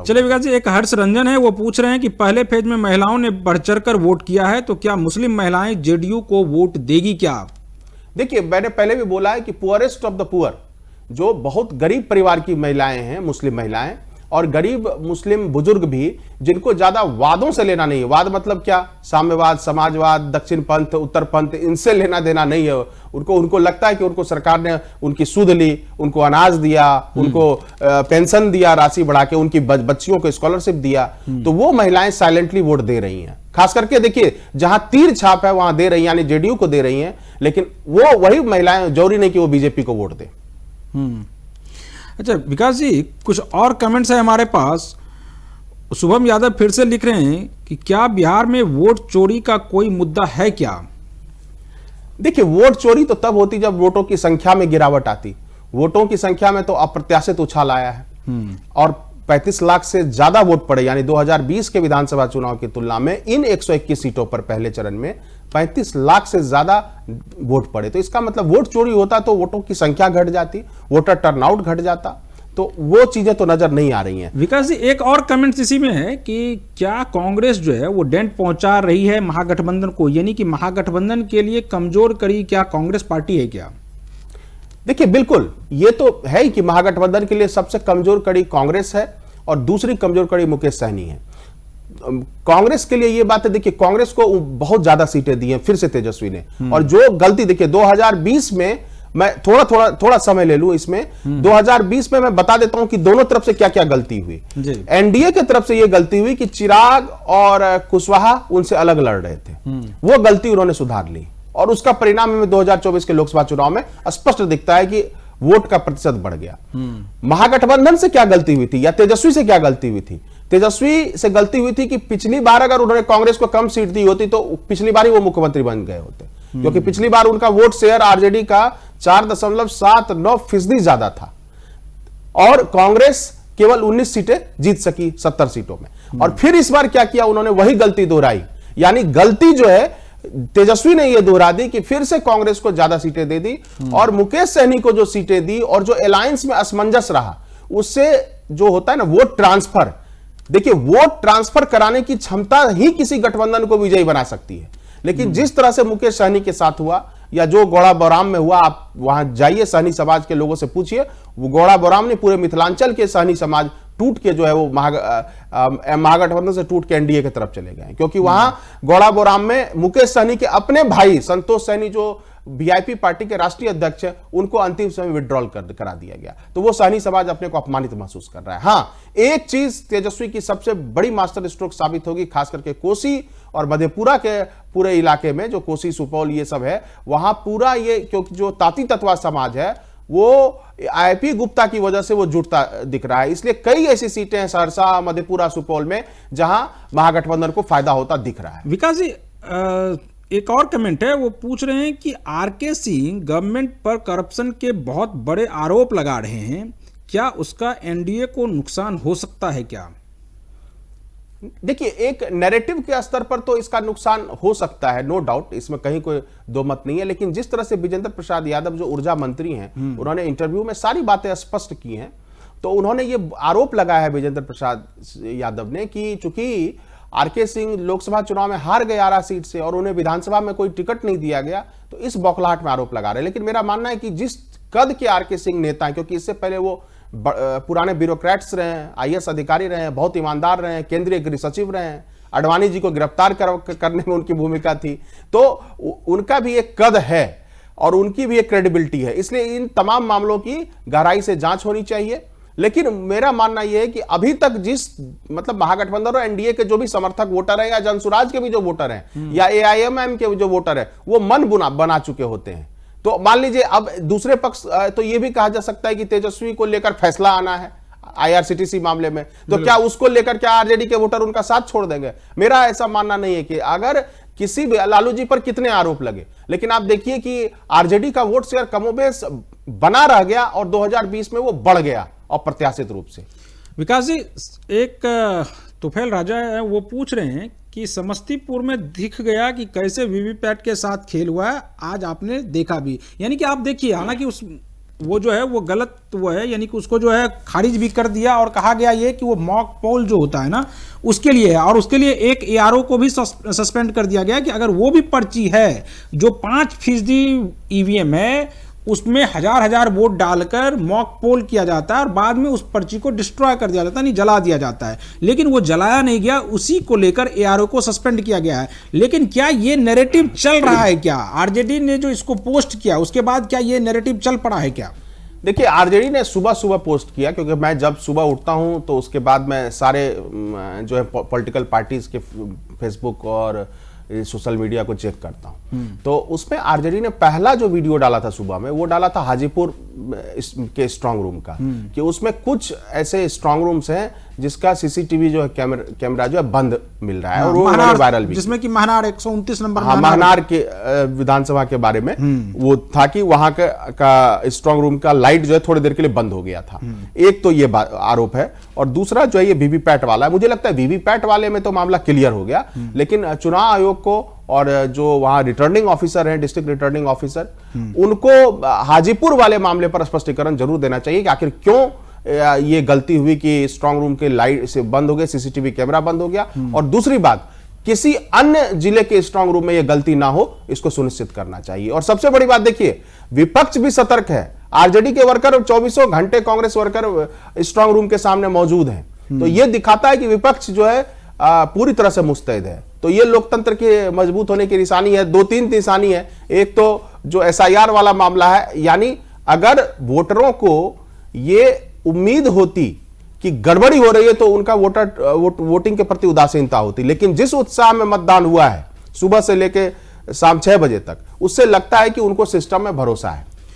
चलिए विकास जी, एक हर्ष रंजन है, वो पूछ रहे हैं कि पहले फेज में महिलाओं ने बढ़ चढ़कर वोट किया है, तो क्या मुस्लिम महिलाएं जेडीयू को वोट देगी क्या? देखिए, मैंने पहले भी बोला है कि पुअरेस्ट ऑफ द पुअर, जो बहुत गरीब परिवार की महिलाएं हैं, मुस्लिम महिलाएं और गरीब मुस्लिम बुजुर्ग भी, जिनको ज्यादा वादों से लेना नहीं है। वाद मतलब क्या? साम्यवाद, समाजवाद, दक्षिण पंथ, उत्तर पंथ, इनसे लेना देना नहीं है उनको लगता है कि उनको सरकार ने उनकी सुध ली, उनको अनाज दिया, उनको पेंशन दिया, राशि बढ़ा के उनकी बच्चियों को स्कॉलरशिप दिया, तो वो महिलाएं साइलेंटली वोट दे रही हैं। खास करके देखिए, जहां तीर छाप है वहां दे रही, यानी जेडीयू को दे रही हैं, लेकिन वो वही महिलाएं, जरूरी नहीं कि वो बीजेपी को वोट दे। अच्छा विकास जी, कुछ और कमेंट्स है हमारे पास। शुभम यादव फिर से लिख रहे हैं कि क्या बिहार में वोट चोरी का कोई मुद्दा है क्या? देखिए, वोट चोरी तो तब होती जब वोटों की संख्या में गिरावट आती। वोटों की संख्या में तो अप्रत्याशित उछाल आया है और 35 लाख से ज्यादा वोट पड़े, यानी 2020 के विधानसभा चुनाव की तुलना में इन 121 सीटों पर पहले चरण में 35 लाख से ज्यादा वोट पड़े। तो इसका मतलब वोट चोरी होता तो वोटों की संख्या घट जाती, वोटर टर्नआउट घट जाता, तो वो चीजें तो नजर नहीं आ रही हैं। विकास जी, एक और कमेंट इसी में है कि क्या कांग्रेस जो है वो डेंट पहुंचा रही है महागठबंधन को, यानी कि महागठबंधन के लिए कमजोर कड़ी क्या कांग्रेस पार्टी है क्या? देखिए, बिल्कुल ये तो है ही कि महागठबंधन के लिए सबसे कमजोर कड़ी कांग्रेस है और दूसरी कमजोर कड़ी मुकेश सहनी है। कांग्रेस के लिए ये बात है, देखिए कांग्रेस को बहुत ज्यादा सीटें दी हैं फिर से तेजस्वी ने, और जो गलती, देखिए 2020 में, मैं थोड़ा समय ले लूं इसमें, 2020 में मैं बता देता हूं कि दोनों तरफ से क्या क्या गलती हुई। एनडीए की तरफ से यह गलती हुई कि चिराग और कुशवाहा उनसे अलग लड़ रहे थे, वो गलती उन्होंने सुधार ली और उसका परिणाम में 2024 के लोकसभा चुनाव में स्पष्ट दिखता है कि वोट का प्रतिशत बढ़ गया। महागठबंधन से क्या गलती हुई थी या तेजस्वी से क्या गलती हुई थी? तेजस्वी से गलती हुई थी कि पिछली बार अगर उन्होंने कांग्रेस को कम सीट दी होती तो पिछली बार ही वो मुख्यमंत्री बन गए होते, क्योंकि पिछली बार उनका वोट शेयर आरजेडी का 4.79% ज्यादा था और कांग्रेस केवल 19 सीटें जीत सकी 70 सीटों में। और फिर इस बार क्या किया उन्होंने? वही गलती दोहराई, यानी गलती जो है तेजस्वी ने यह दोहरा दी कि फिर से कांग्रेस को ज्यादा सीटें दे दी और मुकेश सहनी को जो सीटें दी और जो अलायंस में असमंजस रहा, उससे जो होता है ना वोट ट्रांसफर, देखिए वोट ट्रांसफर कराने की क्षमता ही किसी गठबंधन को विजयी बना सकती है। लेकिन जिस तरह से मुकेश सहनी के साथ हुआ या जो गौड़ा बौराम में हुआ, आप वहां जाइए, सहनी समाज के लोगों से पूछिए, वो गौड़ा बौराम ने पूरे मिथिलांचल के सहनी समाज टूट के जो है वो महागठबंधन से टूट के एनडीए की तरफ चले गए, क्योंकि वहां गौड़ा बौराम में मुकेश सहनी के अपने भाई संतोष सहनी जो वीआईपी पार्टी के राष्ट्रीय अध्यक्ष है, उनको अंतिम समय विड्रॉल करा दिया गया। तो वो सहनी समाज अपने को अपमानित महसूस कर रहा है। हाँ, एक चीज तेजस्वी की सबसे बड़ी मास्टर स्ट्रोक साबित होगी, खास करके कोसी और मधेपुरा के पूरे इलाके में, जो कोसी सुपौल ये सब है, वहां पूरा ये, क्योंकि जो ताती तत्वा समाज है वो आईपी गुप्ता की वजह से वो जुटता दिख रहा है, इसलिए कई ऐसी सीटें हैं सहरसा, मधेपुरा, सुपौल में जहां महागठबंधन को फायदा होता दिख रहा है। विकास जी, एक और कमेंट है, वो पूछ रहे हैं कि आरके सिंह गवर्नमेंट पर करप्शन के बहुत बड़े आरोप लगा रहे हैं, क्या उसका एनडीए को नुकसान हो सकता है क्या? देखिए, एक नैरेटिव के स्तर पर तो इसका नुकसान हो सकता है, नो डाउट, इसमें कहीं कोई दो मत नहीं है। लेकिन जिस तरह से विजेंद्र प्रसाद यादव जो ऊर्जा मंत्री हैं, उन्होंने इंटरव्यू में सारी बातें स्पष्ट की हैं, तो उन्होंने ये आरोप लगाया है विजेंद्र प्रसाद यादव ने कि चूंकि आरके सिंह लोकसभा चुनाव में हार गए 11 सीट से और उन्हें विधानसभा में कोई टिकट नहीं दिया गया, तो इस बौखलाहट में आरोप लगा रहे हैं। लेकिन मेरा मानना है कि जिस कद के आरके सिंह नेता हैं, क्योंकि इससे पहले वो पुराने ब्यूरोक्रेट्स रहे हैं, आईएएस अधिकारी रहे हैं, बहुत ईमानदार रहे हैं, केंद्रीय गृह सचिव रहे हैं, अडवाणी जी को गिरफ्तार करने में उनकी भूमिका थी, तो उनका भी एक कद है और उनकी भी एक क्रेडिबिलिटी है। इसलिए इन तमाम मामलों की गहराई से जांच होनी चाहिए। लेकिन मेरा मानना यह है कि अभी तक जिस, मतलब महागठबंधन और एनडीए के जो भी समर्थक वोटर हैं या जनसुराज के भी जो वोटर हैं या एआईएमआईएम के जो वोटर हैं, वो मन बना चुके होते हैं। तो मान लीजिए अब दूसरे पक्ष, तो यह भी कहा जा सकता है कि तेजस्वी को लेकर फैसला आना है आईआरसीटीसी मामले में, तो क्या उसको लेकर क्या आरजेडी के वोटर उनका साथ छोड़ देंगे? मेरा ऐसा मानना नहीं है कि अगर किसी भी, लालू जी पर कितने आरोप लगे, लेकिन आप देखिए कि आरजेडी का वोट शेयर कमोबेश बना रह गया और 2020 में वो बढ़ गया अप्रत्याशित रूप से। विकास जी, एक तुफैल राजा है, वो पूछ रहे हैं कि समस्तीपुर में दिख गया कि कैसे वीवीपैट के साथ खेल हुआ है, आज आपने देखा भी, यानी कि आप देखिए, हालांकि उस वो जो है वो गलत वो है, यानी कि उसको जो है खारिज भी कर दिया और कहा गया ये कि वो मॉक पोल जो होता है ना उसके लिए है, और उसके लिए एक एआरओ को भी सस्पेंड कर दिया गया कि अगर वो भी पर्ची है जो 5% ईवीएम है उसमें हजार वोट डालकर मॉक पोल किया जाता है और बाद में उस पर्ची को डिस्ट्रॉय कर दिया जाता है, नहीं जला दिया जाता है, लेकिन वो जलाया नहीं गया, उसी को लेकर एआरओ को सस्पेंड किया गया है। लेकिन क्या ये नैरेटिव चल रहा है? क्या आरजेडी ने जो इसको पोस्ट किया उसके बाद क्या ये नैरेटिव चल पड़ा है क्या? देखिए, आरजेडी ने सुबह पोस्ट किया, क्योंकि मैं जब सुबह उठता हूं तो उसके बाद मैं सारे जो है पॉलिटिकल पार्टीज के फेसबुक और सोशल मीडिया को चेक करता हूं। तो उसमें आरजेडी ने पहला जो वीडियो डाला था सुबह में, वो डाला था हाजीपुर के स्ट्रांग रूम का, कि उसमें कुछ ऐसे स्ट्रांग रूम्स हैं जिसका सीसीटीवी जो है कैमरा जो है बंद मिल रहा है, और वो वायरल भी, जिसमें कि महनार 129 नंबर, महनार के विधानसभा के बारे में वो था कि वहां का स्ट्रांग रूम का लाइट जो है थोड़ी देर के लिए बंद हो गया था। एक तो ये आरोप है, और दूसरा जो है ये वीवीपैट वाला है। मुझे लगता है वीवीपैट वाले में तो मामला क्लियर हो गया, लेकिन चुनाव आयोग को और जो वहां रिटर्निंग ऑफिसर हैं, डिस्ट्रिक्ट रिटर्निंग ऑफिसर, उनको हाजीपुर वाले मामले पर स्पष्टीकरण जरूर देना चाहिए कि आखिर क्यों ये गलती हुई कि स्ट्रांग रूम के लाइट से बंद हो गए, सीसीटीवी कैमरा बंद हो गया, और दूसरी बात किसी अन्य जिले के स्ट्रांग रूम में ये गलती ना हो, इसको सुनिश्चित करना चाहिए। और सबसे बड़ी बात देखिए, विपक्ष भी सतर्क है। आरजेडी के वर्कर 24 घंटे कांग्रेस वर्कर स्ट्रांग रूम के सामने मौजूद हैं, तो ये दिखाता है कि विपक्ष जो है पूरी तरह से मुस्तैद है। तो ये लोकतंत्र के मजबूत होने की निशानी है। 2-3 निशानी है। एक तो जो एसआईआर वाला मामला है, यानी अगर वोटरों को ये उम्मीद होती कि गड़बड़ी हो रही है तो उनका वोटिंग के प्रति उदासीनता होती, लेकिन जिस उत्साह में मतदान हुआ है सुबह से लेकर शाम 6 बजे तक, उससे लगता है कि उनको सिस्टम में भरोसा है।